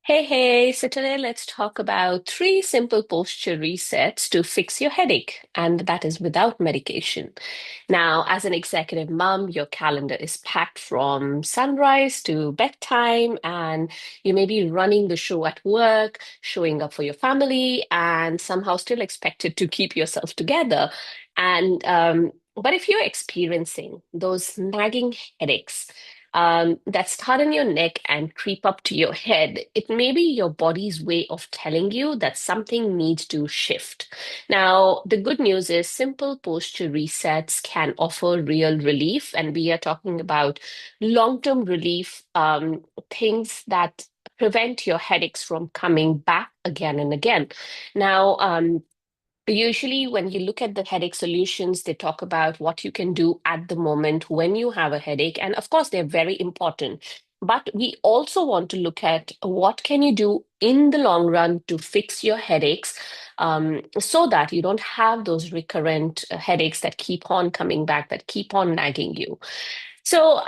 Hey, hey, so today let's talk about three simple posture resets to fix your headache, and that is without medication. Now, as an executive mom, your calendar is packed from sunrise to bedtime, and you may be running the show at work, showing up for your family, and somehow still expected to keep yourself together. But if you're experiencing those nagging headaches, that start in your neck and creep up to your head, it may be your body's way of telling you that something needs to shift. Now, the good news is simple posture resets can offer real relief, and we are talking about long-term relief, things that prevent your headaches from coming back again and again. Now, usually, when you look at the headache solutions, they talk about what you can do at the moment when you have a headache. And of course, they're very important. But we also want to look at what can you do in the long run to fix your headaches, so that you don't have those recurrent headaches that keep on coming back, that keep on nagging you. So,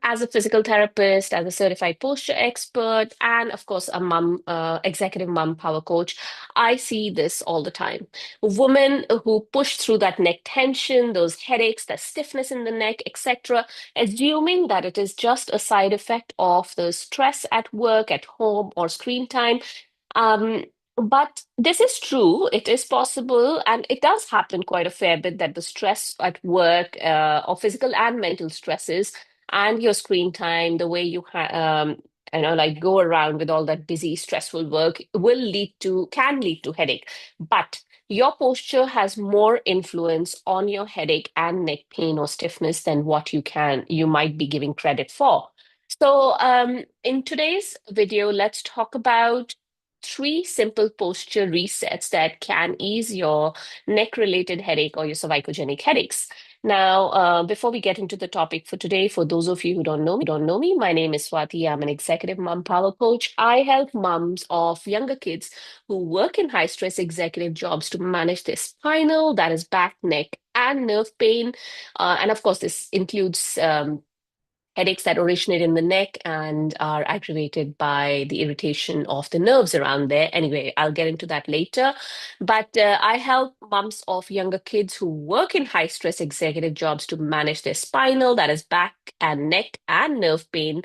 as a physical therapist, as a certified posture expert, and of course, a executive mom power coach, I see this all the time. Women who push through that neck tension, those headaches, that stiffness in the neck, etc., assuming that it is just a side effect of the stress at work, at home, or screen time. Um, but this is true. It is possible, and it does happen quite a fair bit that the stress at work, or physical and mental stresses, and your screen time, the way like go around with all that busy, stressful work, can lead to headache. But your posture has more influence on your headache and neck pain or stiffness than what you might be giving credit for. So, in today's video, let's talk about three simple posture resets that can ease your neck related headache or your cervicogenic headaches. Now, before we get into the topic for today, for those of you who don't know me, my name is Swati. I'm an executive mom power coach. I help moms of younger kids who work in high stress executive jobs to manage their spinal, that is back, neck, and nerve pain. And of course, this includes headaches that originate in the neck and are aggravated by the irritation of the nerves around there. Anyway, I'll get into that later. But I help moms of younger kids who work in high stress executive jobs to manage their spinal, that is back and neck and nerve pain,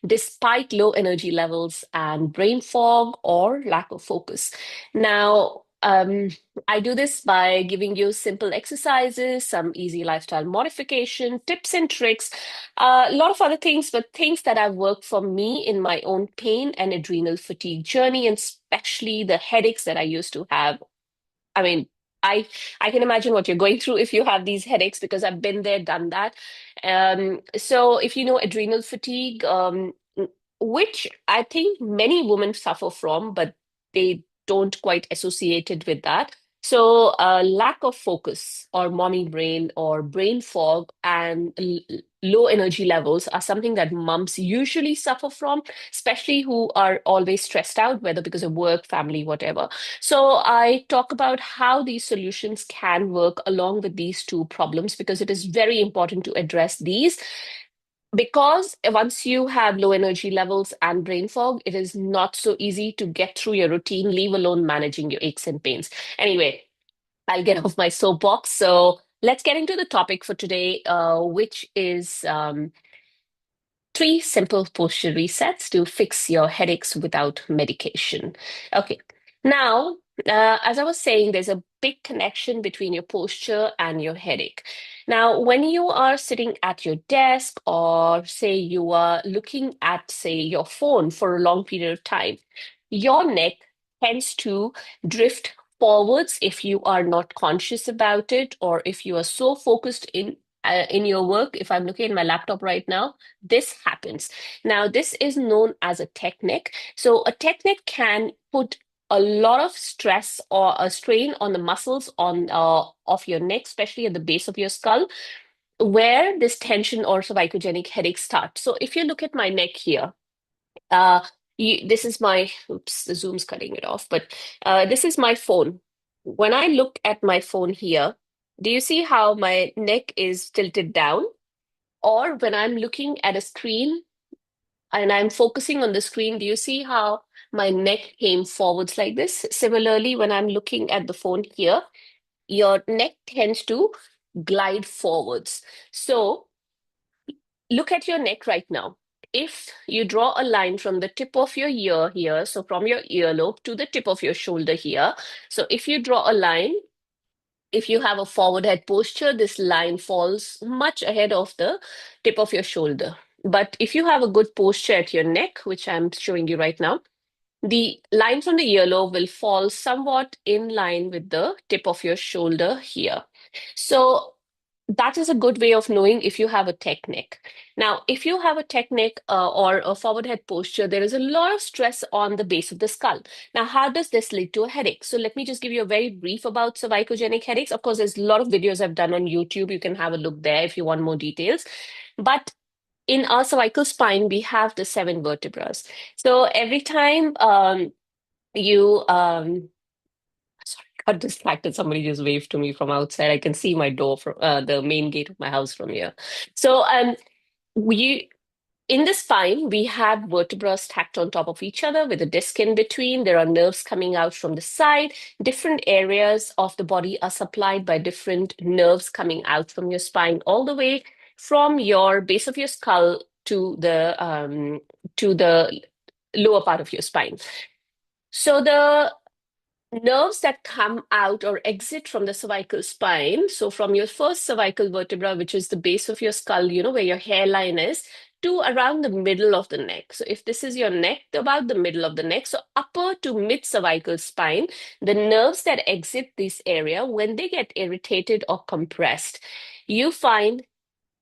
despite low energy levels and brain fog or lack of focus. Now, I do this by giving you simple exercises, some easy lifestyle modification, tips and tricks, a lot of other things, but things that have worked for me in my own pain and adrenal fatigue journey, and especially the headaches that I used to have. I mean, I I can imagine what you're going through if you have these headaches because I've been there, done that. So if you know adrenal fatigue, which I think many women suffer from, but they don't quite associate it with that. So, lack of focus or mommy brain or brain fog and low energy levels are something that moms usually suffer from, especially who are always stressed out, whether because of work, family, whatever. So, I talk about how these solutions can work along with these two problems because it is very important to address these because once you have low energy levels and brain fog, it is not so easy to get through your routine, leave alone managing your aches and pains. Anyway, I'll get off my soapbox. So let's get into the topic for today, which is three simple posture resets to fix your headaches without medication. Okay. Now, as I was saying, there's a big connection between your posture and your headache. Now, when you are sitting at your desk, or say you are looking at, say, your phone for a long period of time, your neck tends to drift forwards if you are not conscious about it, or if you are so focused in your work. If I'm looking at my laptop right now, this happens. Now, this is known as a technique. So, a technique can put a lot of stress or a strain on the muscles on of your neck, especially at the base of your skull, where this tension or cervicogenic headache starts. So, if you look at my neck here, uh, this is my, oops, the Zoom's cutting it off, but this is my phone. When I look at my phone here, do you see how my neck is tilted down? Or when I'm looking at a screen, and I'm focusing on the screen, do you see how my neck came forwards like this? Similarly, when I'm looking at the phone here, your neck tends to glide forwards. So look at your neck right now. If you draw a line from the tip of your ear here, so from your earlobe to the tip of your shoulder here, so if you draw a line, if you have a forward head posture, this line falls much ahead of the tip of your shoulder. But if you have a good posture at your neck, which I'm showing you right now, the line from the earlobe will fall somewhat in line with the tip of your shoulder here. So that is a good way of knowing if you have a tech neck. Now, if you have a tech neck or a forward head posture, there is a lot of stress on the base of the skull. Now, how does this lead to a headache? So let me just give you a very brief about cervicogenic headaches. Of course, there's a lot of videos I've done on YouTube. You can have a look there if you want more details. But in our cervical spine, we have the seven vertebrae. So every time you sorry, got distracted. Somebody just waved to me from outside. I can see my door from the main gate of my house from here. So we in the spine, we have vertebrae stacked on top of each other with a disc in between. There are nerves coming out from the side. Different areas of the body are supplied by different nerves coming out from your spine, all the way from your base of your skull to the lower part of your spine. So the nerves that come out or exit from the cervical spine, so from your first cervical vertebra, which is the base of your skull, where your hairline is, to around the middle of the neck. So if this is your neck, about the middle of the neck, so upper to mid cervical spine, the nerves that exit this area, when they get irritated or compressed, you find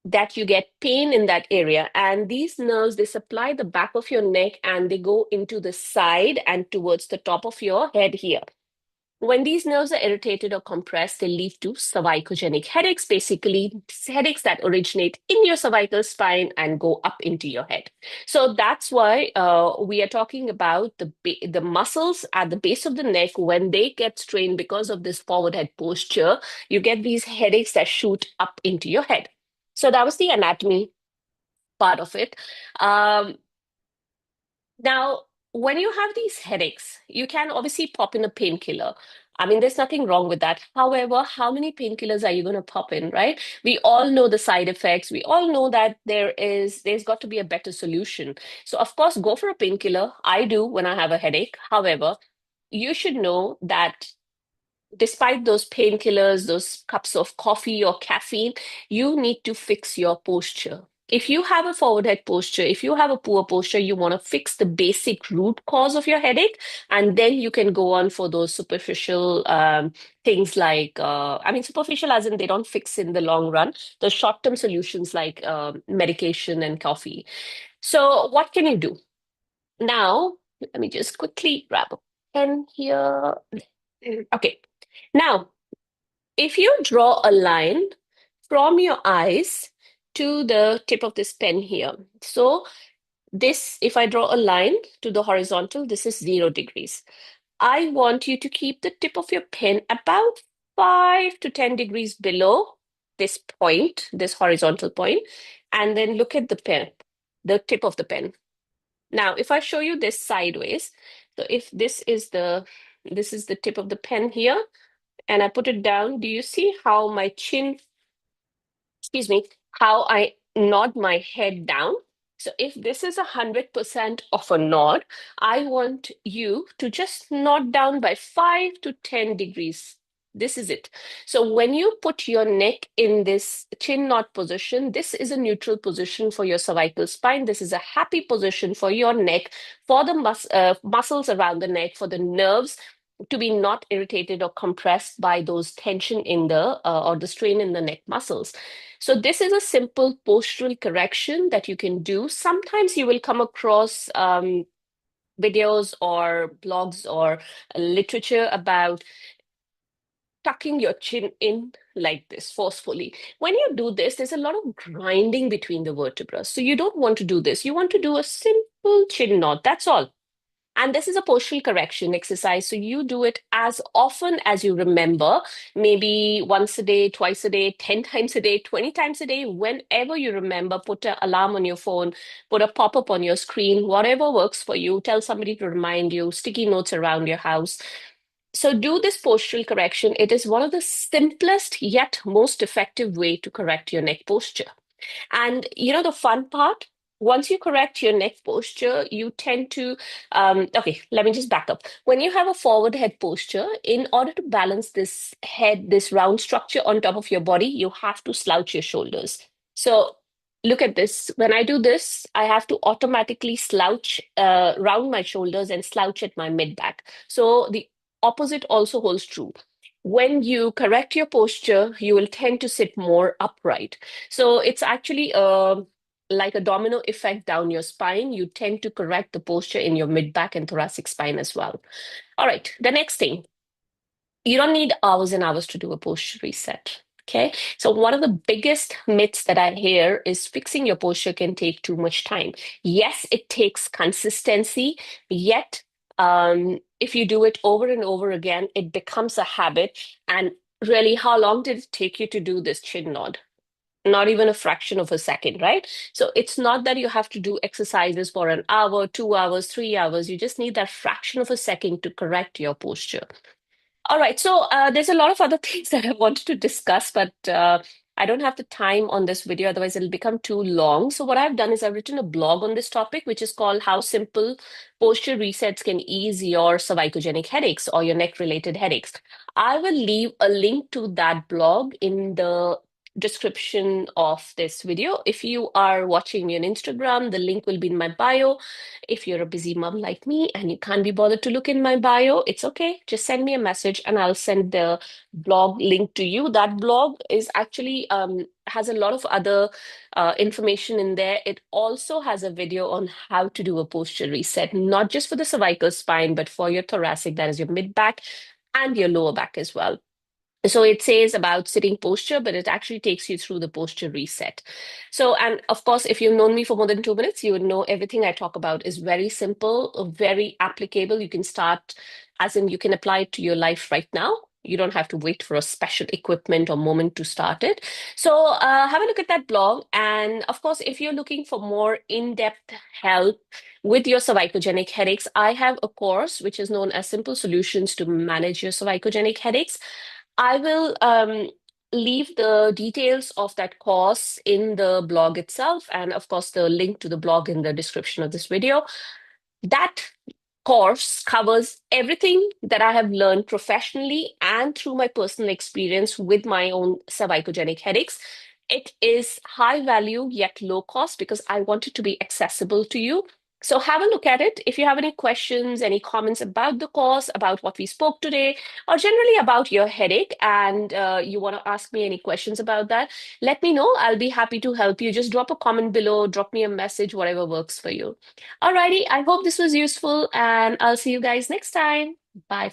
that you get pain in that area. And these nerves, they supply the back of your neck and they go into the side and towards the top of your head here. When these nerves are irritated or compressed, they lead to cervicogenic headaches, basically headaches that originate in your cervical spine and go up into your head. So that's why we are talking about the muscles at the base of the neck. When they get strained because of this forward head posture, you get these headaches that shoot up into your head. So that was the anatomy part of it. Um, Now, when you have these headaches, you can obviously pop in a painkiller. I mean, there's nothing wrong with that. However, how many painkillers are you going to pop in, right? We all know the side effects. We all know that there's got to be a better solution. So, of course, go for a painkiller. I do when I have a headache. However, you should know that despite those painkillers, those cups of coffee or caffeine, you need to fix your posture. If you have a forward head posture, if you have a poor posture, you want to fix the basic root cause of your headache, and then you can go on for those superficial things like, I mean, superficial as in they don't fix in the long run, the short-term solutions like medication and coffee. So, what can you do? Now, let me just quickly grab a pen here. Okay. Now, if you draw a line from your eyes to the tip of this pen here, so this, if I draw a line to the horizontal, this is 0 degrees. I want you to keep the tip of your pen about 5 to 10 degrees below this point, this horizontal point, and then look at the pen, the tip of the pen. Now, if I show you this sideways, so if this is the tip of the pen here, and I put it down, do you see how my chin, excuse me, how I nod my head down? So if this is 100% of a nod, I want you to just nod down by 5 to 10 degrees. This is it. So when you put your neck in this chin nod position, this is a neutral position for your cervical spine. This is a happy position for your neck, for the muscles around the neck, for the nerves to be not irritated or compressed by those tension in the or the strain in the neck muscles. So this is a simple postural correction that you can do. Sometimes you will come across videos or blogs or literature about tucking your chin in like this forcefully. When you do this, there's a lot of grinding between the vertebrae. So you don't want to do this. You want to do a simple chin knot. That's all. And this is a postural correction exercise. So you do it as often as you remember, maybe once a day, twice a day, 10 times a day, 20 times a day, whenever you remember. Put an alarm on your phone, put a pop up on your screen, whatever works for you. Tell somebody to remind you, sticky notes around your house. So do this postural correction. It is one of the simplest yet most effective way to correct your neck posture. And the fun part, once you correct your neck posture, you tend to, okay, let me just back up. When you have a forward head posture, in order to balance this head, this round structure on top of your body, you have to slouch your shoulders. So look at this. When I do this, I have to automatically slouch, round my shoulders and slouch at my mid back. So the opposite also holds true. When you correct your posture, you will tend to sit more upright. So it's actually like a domino effect down your spine. You tend to correct the posture in your mid back and thoracic spine as well. All right, the next thing, you don't need hours and hours to do a posture reset. Okay. So one of the biggest myths that I hear is fixing your posture can take too much time. Yes, it takes consistency, yet if you do it over and over again, it becomes a habit. And really, how long did it take you to do this chin nod? Not even a fraction of a second, right? So it's not that you have to do exercises for an hour, 2 hours, 3 hours. You just need that fraction of a second to correct your posture. All right, so there's a lot of other things that I wanted to discuss, but I don't have the time on this video, otherwise it'll become too long. So what I've done is I've written a blog on this topic, which is called How Simple Posture Resets Can Ease Your Cervicogenic Headaches or your neck-related headaches. I will leave a link to that blog in the description of this video. If you are watching me on Instagram, the link will be in my bio. If you're a busy mom like me and you can't be bothered to look in my bio, it's okay. Just send me a message and I'll send the blog link to you. That blog is actually has a lot of other information in there. It also has a video on how to do a posture reset, not just for the cervical spine, but for your thoracic, that is your mid back and your lower back as well. So it says about sitting posture, but it actually takes you through the posture reset. So, and of course, if you've known me for more than 2 minutes, you would know everything I talk about is very simple, very applicable. You can start, as in, you can apply it to your life right now. You don't have to wait for a special equipment or moment to start it. So, have a look at that blog. And of course, if you're looking for more in-depth help with your cervicogenic headaches, I have a course which is known as Simple Solutions to Manage Your Cervicogenic Headaches. I will leave the details of that course in the blog itself, and of course, the link to the blog in the description of this video. That course covers everything that I have learned professionally and through my personal experience with my own cervicogenic headaches. It is high value yet low cost because I want it to be accessible to you. So have a look at it. If you have any questions, any comments about the course, about what we spoke today, or generally about your headache, and you want to ask me any questions about that, let me know. I'll be happy to help you. Just drop a comment below, drop me a message, whatever works for you. Alrighty, I hope this was useful, and I'll see you guys next time. Bye.